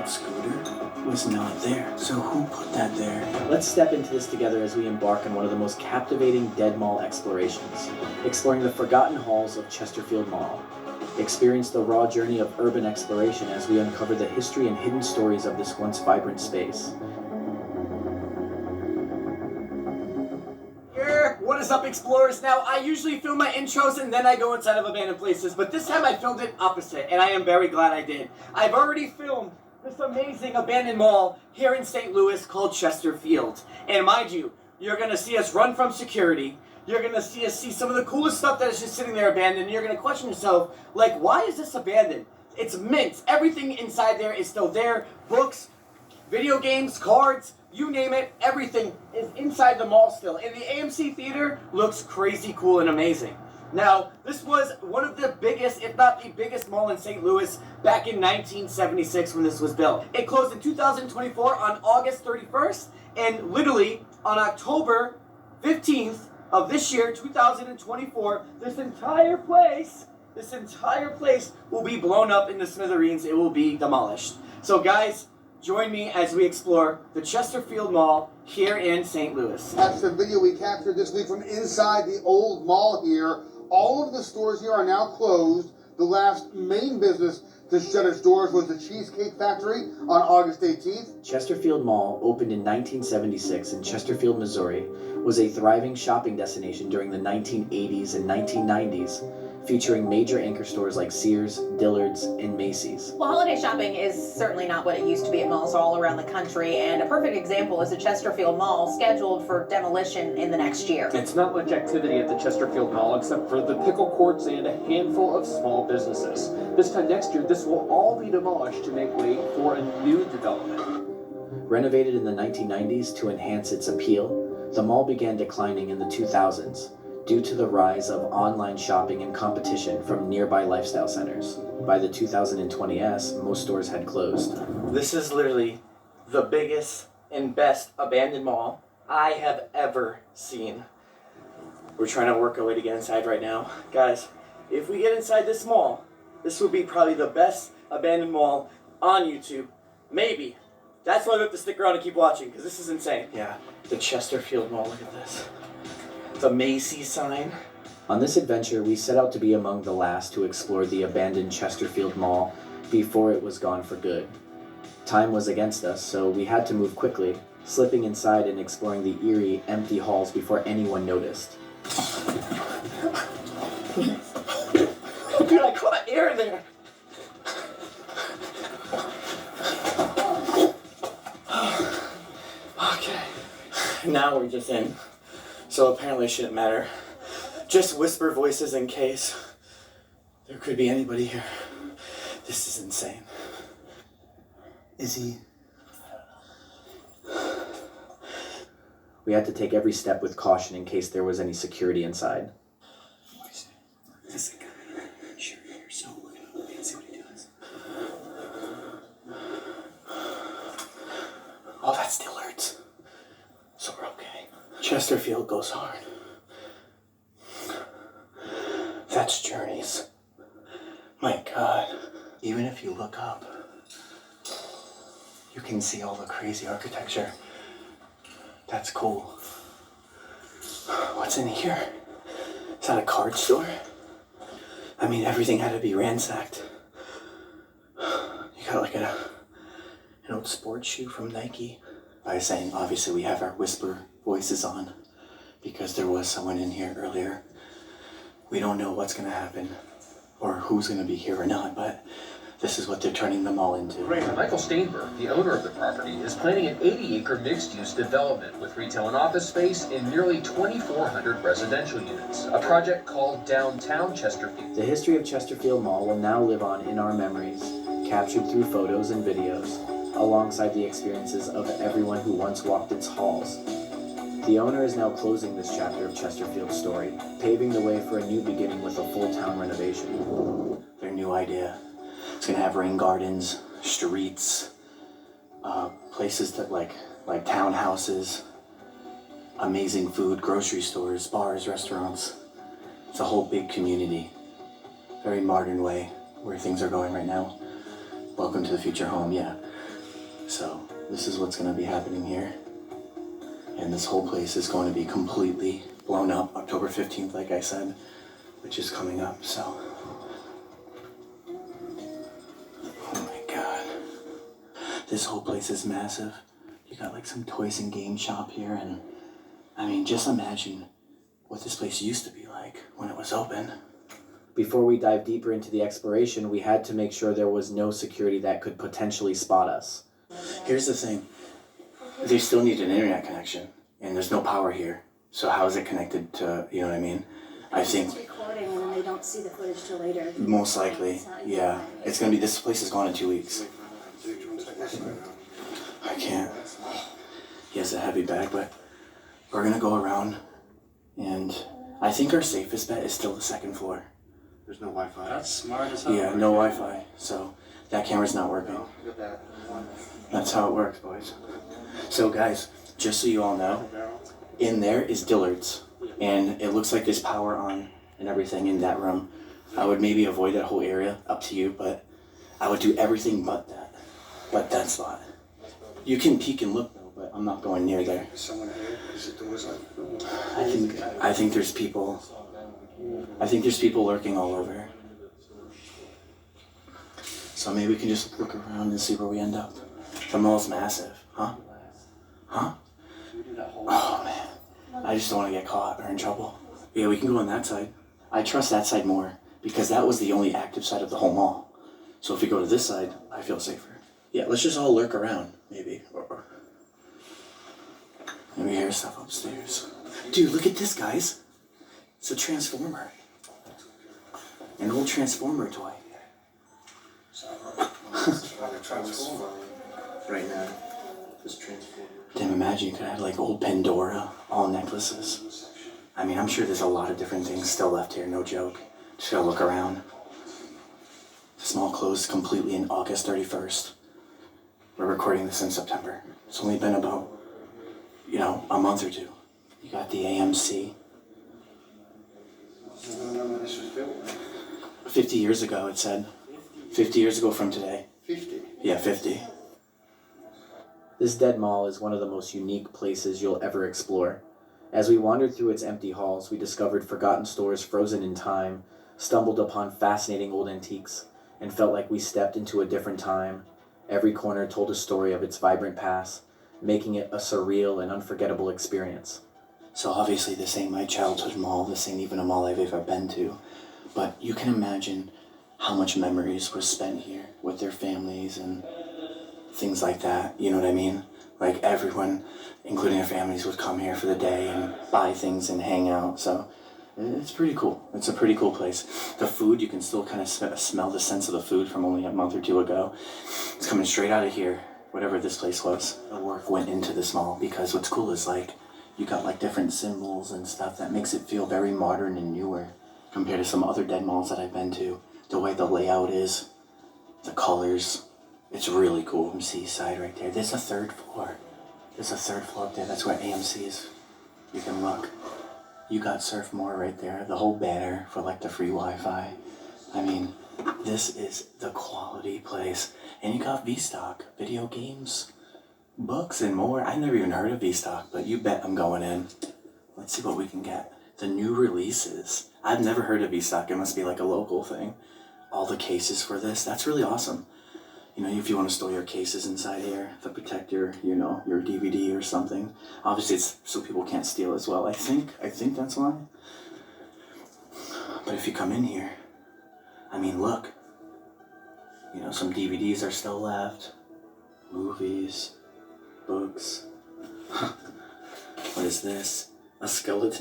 Ford scooter was not there. So who put that there? Let's step into this together as we embark on one of the most captivating dead mall explorations, exploring the forgotten halls of Chesterfield Mall. Experience the raw journey of urban exploration as we uncover the history and hidden stories of this once vibrant space. What is up, explorers? Now, I usually film my intros and then I go inside of abandoned places, but this time I filmed it opposite, and I am very glad I did. I've already filmed this amazing abandoned mall here in St. Louis called Chesterfield. And mind you, you're gonna see us run from security. You're gonna see us see some of the coolest stuff that is just sitting there abandoned, and you're gonna question yourself, like, why is this abandoned? It's mint. Everything inside there is still there. Books, video games, cards, you name it, everything is inside the mall still. And the AMC Theater looks crazy cool and amazing. Now, this was one of the biggest, if not the biggest mall in St. Louis back in 1976 when this was built. It closed in 2024 on August 31st, and literally on October 15th of this year, 2024, this entire place will be blown up into smithereens. It will be demolished. So guys, join me as we explore the Chesterfield Mall here in St. Louis. That's the video we captured this week from inside the old mall here. All of the stores here are now closed. The last main business to shut its doors was the Cheesecake Factory on August 18th. Chesterfield Mall, opened in 1976 in Chesterfield, Missouri, was a thriving shopping destination during the 1980s and 1990s, featuring major anchor stores like Sears, Dillard's, and Macy's. Well, holiday shopping is certainly not what it used to be at malls all around the country, and a perfect example is the Chesterfield Mall, scheduled for demolition in the next year. It's not much activity at the Chesterfield Mall except for the pickle courts and a handful of small businesses. This time next year, this will all be demolished to make way for a new development. Renovated in the 1990s to enhance its appeal, the mall began declining in the 2000s. Due to the rise of online shopping and competition from nearby lifestyle centers. By the 2020s, most stores had closed. This is literally the biggest and best abandoned mall I have ever seen. We're trying to work our way to get inside right now. Guys, if we get inside this mall, this will be probably the best abandoned mall on YouTube. Maybe. That's why we have to stick around and keep watching, because this is insane. Yeah, the Chesterfield Mall, look at this. The Macy's sign. On this adventure, we set out to be among the last to explore the abandoned Chesterfield Mall before it was gone for good. Time was against us, so we had to move quickly, slipping inside and exploring the eerie, empty halls before anyone noticed. Dude, I caught air there. Okay. Now we're just in. So apparently it shouldn't matter. Just whisper voices in case there could be anybody here. This is insane. Is he? We had to take every step with caution in case there was any security inside. This guy. Sure, here. So we're gonna look and see what he does. Oh, that still hurts. So we're okay. Chesterfield goes hard. That's Journeys. My God. Even if you look up, you can see all the crazy architecture. That's cool. What's in here? Is that a card store? I mean, everything had to be ransacked. You got like an old sports shoe from Nike. By saying, obviously, we have our whisper voices on because there was someone in here earlier. We don't know what's going to happen or who's going to be here or not, but this is what they're turning the mall into. Michael Steinberg, the owner of the property, is planning an 80-acre mixed-use development with retail and office space in nearly 2,400 residential units, a project called Downtown Chesterfield. The history of Chesterfield Mall will now live on in our memories, captured through photos and videos, alongside the experiences of everyone who once walked its halls. The owner is now closing this chapter of Chesterfield's story, paving the way for a new beginning with a full town renovation. Their new idea. It's gonna have rain gardens, streets, places that like townhouses, amazing food, grocery stores, bars, restaurants. It's a whole big community. Very modern way where things are going right now. Welcome to the future home, yeah. So this is what's gonna be happening here. And this whole place is going to be completely blown up October 15th, like I said, which is coming up, so. Oh my God. This whole place is massive. You got like some toys and game shop here, and I mean, just imagine what this place used to be like when it was open. Before we dive deeper into the exploration, we had to make sure there was no security that could potentially spot us. Here's the thing. They still need an internet connection, and there's no power here. So how is it connected to, you know what I mean? I think It's recording and then they don't see the footage till later. most likely, yeah. It's gonna be, this place is gone in 2 weeks. I can't. He has a heavy bag, but we're gonna go around, and I think our safest bet is still the second floor. There's no Wi-Fi. That's smart as hell. Yeah, no Wi-Fi, so that camera's not working. Look at that. That's how it works, boys. So guys, just so you all know, in there is Dillard's, and it looks like there's power on and everything in that room. I would maybe avoid that whole area, up to you, but I would do everything but that spot. You can peek and look though, but I'm not going near there. Is someone here? Is it doors like? I think there's people. I think there's people lurking all over. So maybe we can just look around and see where we end up. The mall's massive, huh? Huh? Oh man, I just don't want to get caught or in trouble. Yeah, we can go on that side. I trust that side more because that was the only active side of the whole mall. So if we go to this side, I feel safer. Yeah, let's just all lurk around, maybe. Or maybe hear stuff upstairs. Dude, look at this, guys. It's a Transformer. An old Transformer toy. Right now. This Transformer. Damn, imagine you could have like old Pandora, all necklaces. I mean, I'm sure there's a lot of different things still left here, no joke. Just gotta look around. This mall closed completely in August 31st. We're recording this in September. It's only been about, you know, a month or two. You got the AMC. 50 years ago, it said. 50 years ago from today. 50. Yeah, 50. This dead mall is one of the most unique places you'll ever explore. As we wandered through its empty halls, we discovered forgotten stores frozen in time, stumbled upon fascinating old antiques, and felt like we stepped into a different time. Every corner told a story of its vibrant past, making it a surreal and unforgettable experience. So obviously this ain't my childhood mall, this ain't even a mall I've ever been to, but you can imagine how much memories were spent here with their families and things like that, you know what I mean? Like everyone, including their families, would come here for the day and buy things and hang out, so it's pretty cool. It's a pretty cool place. The food, you can still kind of smell the sense of the food from only a month or two ago. It's coming straight out of here, whatever this place was. The work went into this mall because what's cool is like, you got like different symbols and stuff that makes it feel very modern and newer compared to some other dead malls that I've been to. The way the layout is, the colors, it's really cool. From Seaside right there. There's a third floor. There's a third floor up there. That's where AMC is. You can look. You got Surf More right there. The whole banner for like the free Wi-Fi. I mean, this is the quality place. And you got V-Stock, video games, books, and more. I never even heard of V-Stock, but you bet I'm going in. Let's see what we can get. The new releases. I've never heard of V-Stock. It must be like a local thing. All the cases for this. That's really awesome. You know, if you want to store your cases inside here to protect your, you know, your DVD or something. Obviously, it's so people can't steal as well. I think that's why. But if you come in here, I mean, look. You know, some DVDs are still left. Movies, books. What is this? A skeleton?